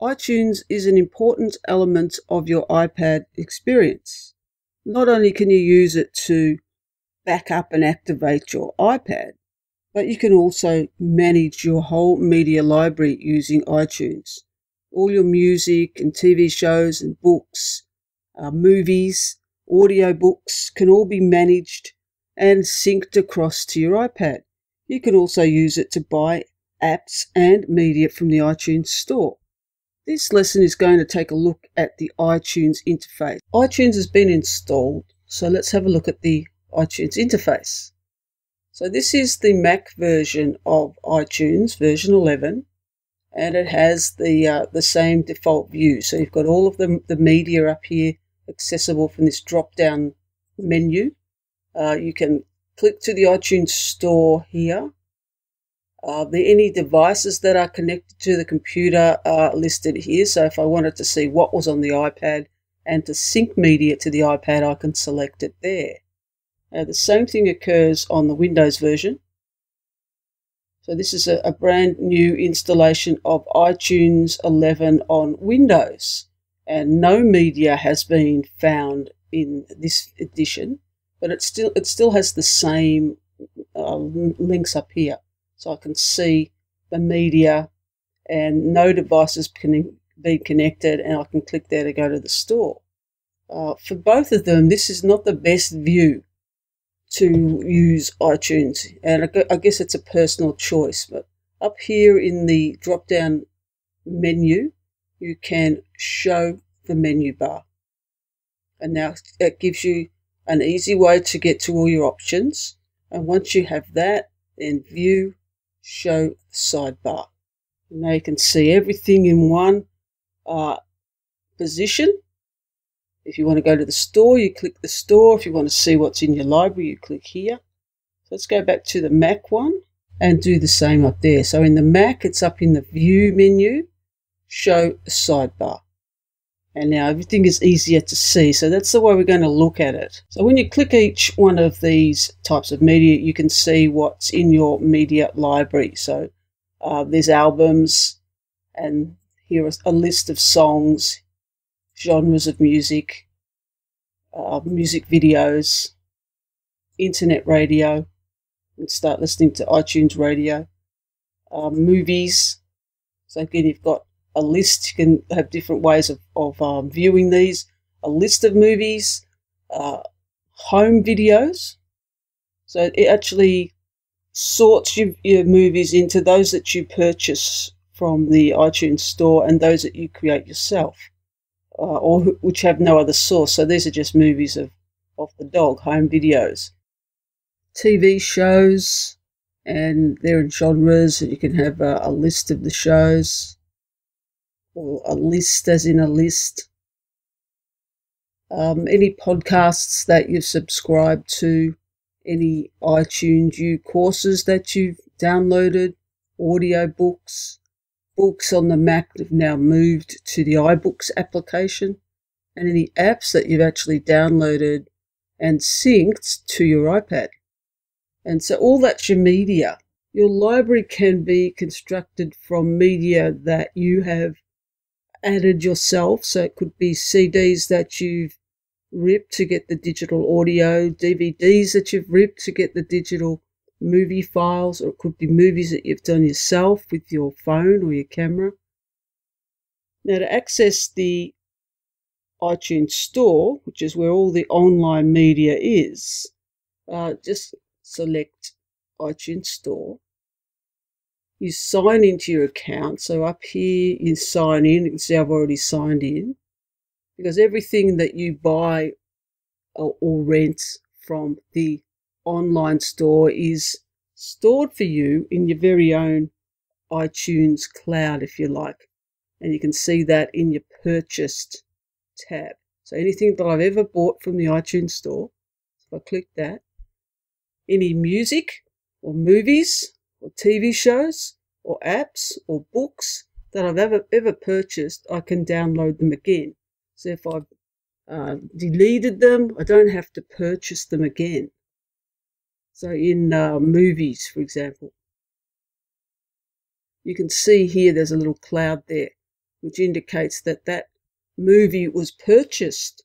iTunes is an important element of your iPad experience. Not only can you use it to back up and activate your iPad, but you can also manage your whole media library using iTunes. All your music and TV shows and books, movies, audiobooks can all be managed and synced across to your iPad. You can also use it to buy apps and media from the iTunes store. This lesson is going to take a look at the iTunes interface. iTunes has been installed, so let's have a look at the iTunes interface. So this is the Mac version of iTunes, version 11, and it has the same default view. So you've got all of the media up here accessible from this drop-down menu. You can click to the iTunes store here. Any devices that are connected to the computer are listed here. So if I wanted to see what was on the iPad and to sync media to the iPad, I can select it there. The same thing occurs on the Windows version. So this is a brand new installation of iTunes 11 on Windows, and no media has been found in this edition, but it still has the same links up here. So I can see the media and no devices can be connected, and I can click there to go to the store. For both of them, this is not the best view to use iTunes, and I guess it's a personal choice, but up here in the drop-down menu, you can show the menu bar. And now it gives you an easy way to get to all your options. And once you have that, then view, show the sidebar. And now you can see everything in one position. If you want to go to the store, you click the store. If you want to see what's in your library, you click here. So let's go back to the Mac one and do the same up there. So in the Mac, it's up in the View menu, Show the Sidebar. And now everything is easier to see. So that's the way we're going to look at it. So when you click each one of these types of media, you can see what's in your media library. So there's albums, and here is a list of songs, genres of music, music videos, internet radio, and start listening to iTunes radio, movies. So again, you've got a list. You can have different ways of viewing these. A list of movies, home videos. So it actually sorts your movies into those that you purchase from the iTunes store and those that you create yourself, or which have no other source. So these are just movies of the dog, home videos. TV shows, and they're in genres, and you can have a list of the shows, or a list as in a list. Any podcasts that you've subscribed to, any iTunes U courses that you've downloaded, audio books, books on the Mac have now moved to the iBooks application, and any apps that you've actually downloaded and synced to your iPad. And so all that's your media. Your library can be constructed from media that you have added yourself. So it could be CDs that you've ripped to get the digital audio, DVDs that you've ripped to get the digital movie files, or it could be movies that you've done yourself with your phone or your camera. Now, to access the iTunes store, which is where all the online media is, just select iTunes Store. You sign into your account. So up here you sign in. You can see I've already signed in, because everything that you buy or rent from the online store is stored for you in your very own iTunes cloud, if you like. And you can see that in your purchased tab. So anything that I've ever bought from the iTunes store, if I click that, any music or movies or TV shows or apps or books that I've ever purchased, I can download them again. So if I've deleted them, I don't have to purchase them again. So in movies, for example, you can see here there's a little cloud there. which indicates that that movie was purchased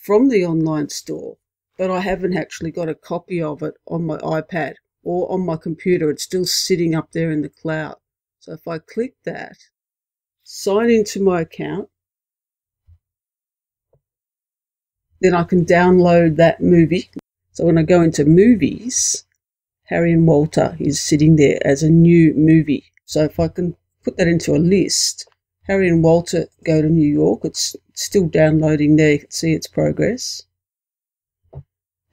from the online store, but I haven't actually got a copy of it on my iPad or on my computer. It's still sitting up there in the cloud. So if I click that, sign into my account, then I can download that movie. So when I go into movies, Harry and Walter is sitting there as a new movie. So if I can put that into a list, Harry and Walter Go to New York, it's still downloading there. You can see its progress.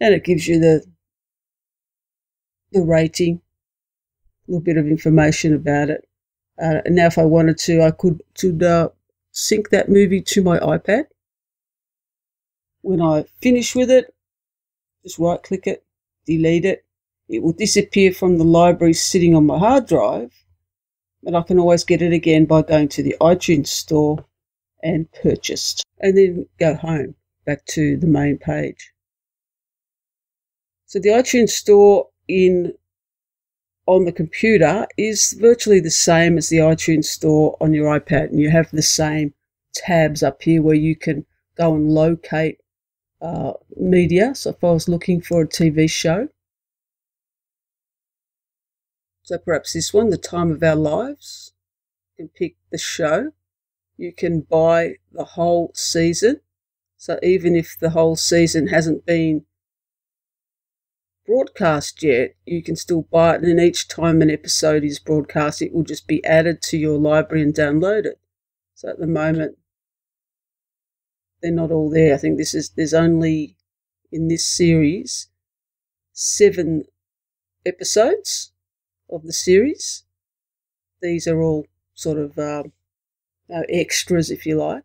And it gives you the rating, a little bit of information about it. And now if I wanted to, I could sync that movie to my iPad. When I finish with it, just right-click it, delete it. It will disappear from the library sitting on my hard drive, but I can always get it again by going to the iTunes store and purchase, and then go home, back to the main page. So the iTunes store on the computer is virtually the same as the iTunes store on your iPad, and you have the same tabs up here where you can go and locate media. So if I was looking for a TV show, so perhaps this one, The Time of Our Lives, you can pick the show. You can buy the whole season. So even if the whole season hasn't been broadcast yet, you can still buy it, and then each time an episode is broadcast, it will just be added to your library and downloaded. So at the moment, they're not all there. I think there's only, in this series, 7 episodes of the series. These are all sort of extras, if you like.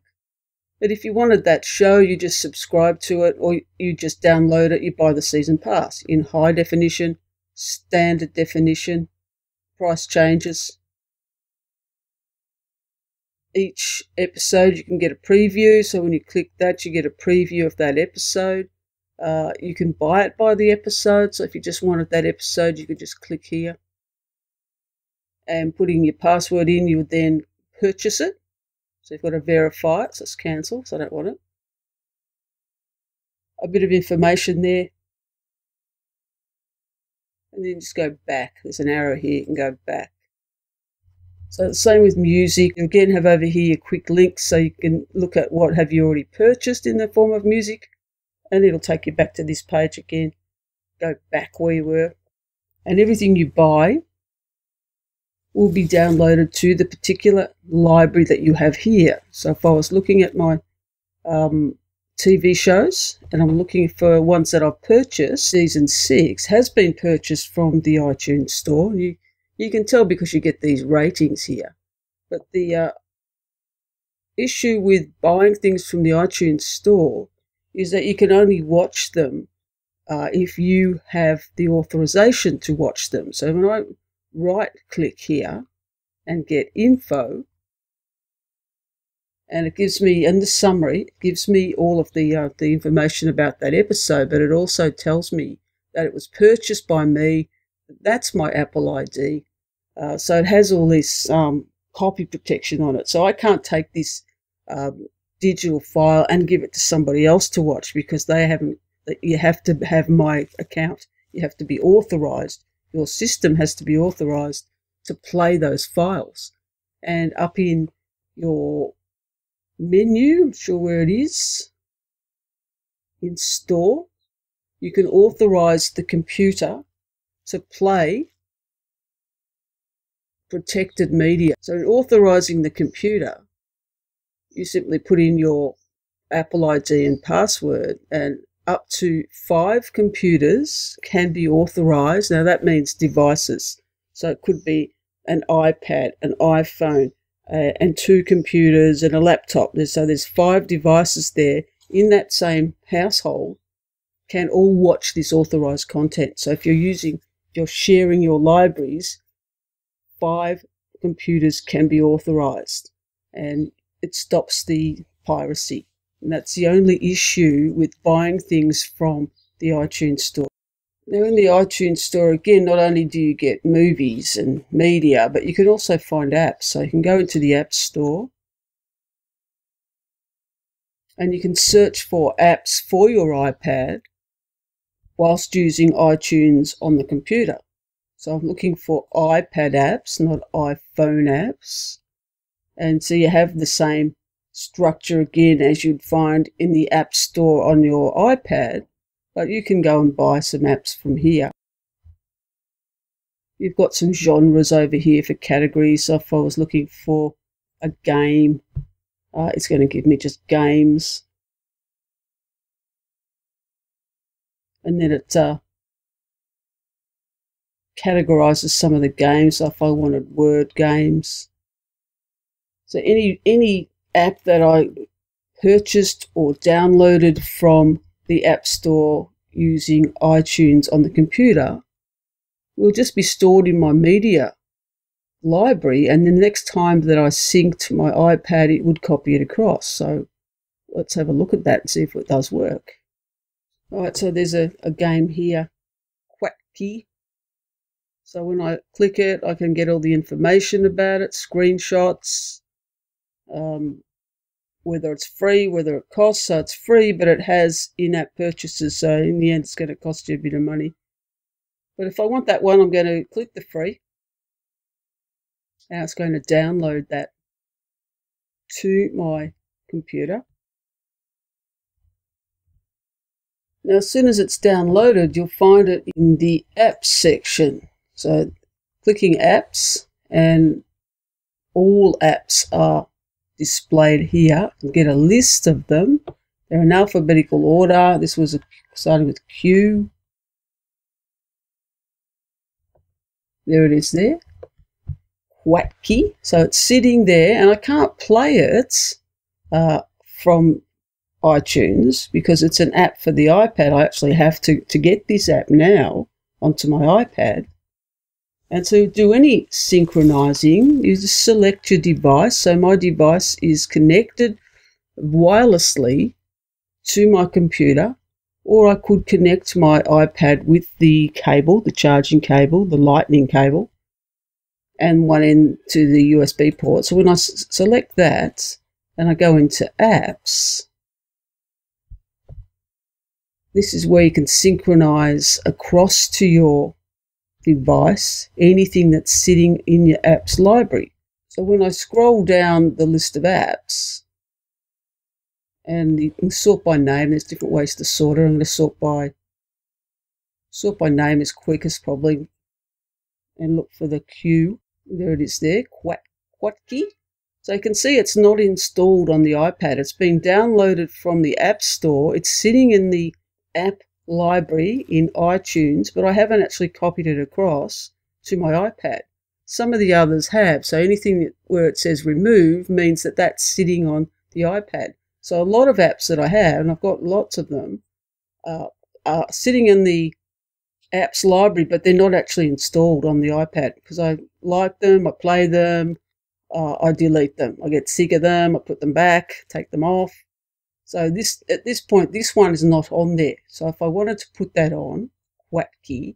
But if you wanted that show, you just subscribe to it, or you just download it. You buy the season pass in high definition, standard definition, price changes. Each episode you can get a preview, so when you click that, you get a preview of that episode. You can buy it by the episode, so if you just wanted that episode, you could just click here and putting your password in, you would then purchase it. So you've got to verify it, so it's cancel, so I don't want it. A bit of information there. And then just go back. There's an arrow here, you can go back. So the same with music. You again have over here your quick links, so you can look at what have you already purchased in the form of music, and it'll take you back to this page again. Go back where you were. And everything you buy will be downloaded to the particular library that you have here. So if I was looking at my TV shows and I'm looking for ones that I've purchased, season 6 has been purchased from the iTunes store. You can tell because you get these ratings here. But the issue with buying things from the iTunes store is that you can only watch them if you have the authorization to watch them. So when I right-click here and get info, and it gives me, in the summary, it gives me all of the information about that episode, but it also tells me that it was purchased by me. That's my Apple ID. So it has all this copy protection on it. So I can't take this digital file and give it to somebody else to watch because they haven't. You have to have my account. You have to be authorized. Your system has to be authorized to play those files. And up in your menu, I'm sure where it is, in store, you can authorize the computer to play protected media. So in authorizing the computer, you simply put in your Apple ID and password, and up to 5 computers can be authorized. Now that means devices. So it could be an iPad, an iPhone, and 2 computers and a laptop. So there's 5 devices there in that same household can all watch this authorized content. So if you're sharing your libraries, 5 computers can be authorized, and it stops the piracy. And that's the only issue with buying things from the iTunes store. Now in the iTunes store, again, not only do you get movies and media, but you can also find apps. So you can go into the App Store And you can search for apps for your iPad whilst using iTunes on the computer. So I'm looking for iPad apps, not iPhone apps. And so you have the same structure again as you'd find in the App Store on your iPad, but you can go and buy some apps from here. You've got some genres over here for categories. So if I was looking for a game, it's going to give me just games. And then it categorizes some of the games. So if I wanted word games. So any app that I purchased or downloaded from the App Store using iTunes on the computer will just be stored in my media library, and the next time that I synced my iPad, it would copy it across. So let's have a look at that and see if it does work. All right, so there's a game here, Quacky. So when I click it, I can get all the information about it, screenshots, whether it's free, whether it costs. So it's free, but it has in-app purchases. So in the end, it's going to cost you a bit of money. But if I want that one, I'm going to click the free. Now it's going to download that to my computer. Now, as soon as it's downloaded, you'll find it in the apps section. So clicking apps, and all apps are displayed here. You'll get a list of them. They're in alphabetical order. This was starting with Q. There it is there. Quacky. So it's sitting there, and I can't play it from iTunes because it's an app for the iPad. I actually have to get this app now onto my iPad. And to do any synchronizing, you just select your device. So my device is connected wirelessly to my computer, or I could connect my iPad with the cable, the charging cable, the lightning cable, and one end to the USB port. So when I select that and I go into apps, this is where you can synchronize across to your device anything that's sitting in your apps library. So when I scroll down the list of apps, and you can sort by name, there's different ways to sort it. I'm going to sort by name is quickest probably, and look for the Q. There it is there, Quacky. So you can see it's not installed on the iPad. It's been downloaded from the App Store. It's sitting in the app library in iTunes, but I haven't actually copied it across to my iPad. Some of the others have. So anything where it says remove means that that's sitting on the iPad. So a lot of apps that I have, and I've got lots of them, are sitting in the apps library, but they're not actually installed on the iPad because I like them, I play them, I delete them. I get sick of them, I put them back, take them off. So at this point, this one is not on there. So if I wanted to put that on, Quacky,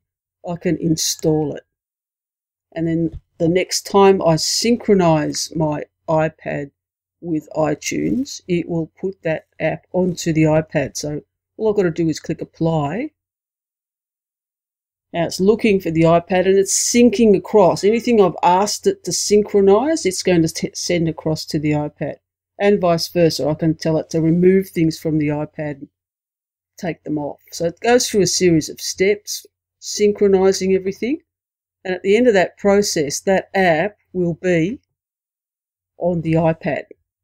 I can install it. And then the next time I synchronize my iPad with iTunes, it will put that app onto the iPad. So all I've got to do is click apply. Now it's looking for the iPad and it's syncing across. Anything I've asked it to synchronize, it's going to send across to the iPad. And vice versa. I can tell it to remove things from the iPad and take them off. So it goes through a series of steps, synchronizing everything. And at the end of that process, that app will be on the iPad.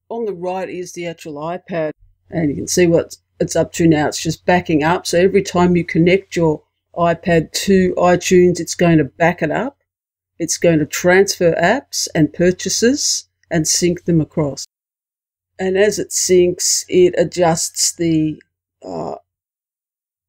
On the right is the actual iPad, and you can see what it's up to now. It's just backing up. So every time you connect your iPad to iTunes, it's going to back it up. It's going to transfer apps and purchases and sync them across. And as it syncs, it adjusts the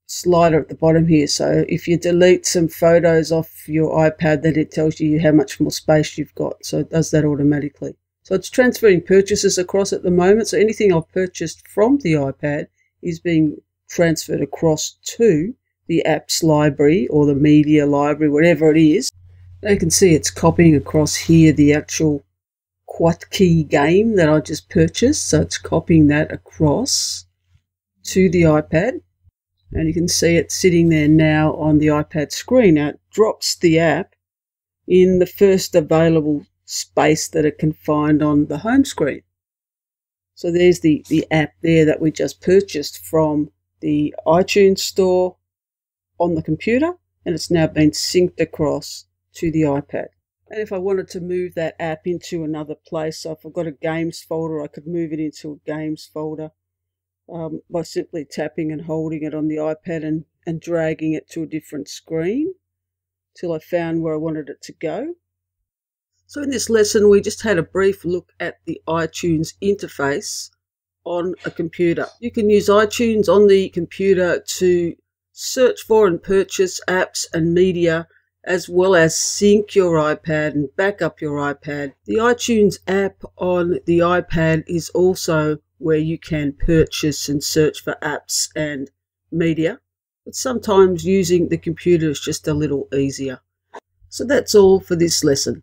slider at the bottom here. So if you delete some photos off your iPad, then it tells you how much more space you've got. So it does that automatically. So it's transferring purchases across at the moment. So anything I've purchased from the iPad is being transferred across to the apps library or the media library, whatever it is. Now you can see it's copying across here the actual hotkey game that I just purchased, so it's copying that across to the iPad. And you can see it sitting there now on the iPad screen. Now it drops the app in the first available space that it can find on the home screen. So there's the app there that we just purchased from the iTunes store on the computer, and it's now been synced across to the iPad. And if I wanted to move that app into another place, so if I've got a games folder, I could move it into a games folder by simply tapping and holding it on the iPad and dragging it to a different screen till I found where I wanted it to go. So in this lesson, we just had a brief look at the iTunes interface on a computer. You can use iTunes on the computer to search for and purchase apps and media, as well as sync your iPad and back up your iPad. The iTunes app on the iPad is also where you can purchase and search for apps and media, but sometimes using the computer is just a little easier. So that's all for this lesson.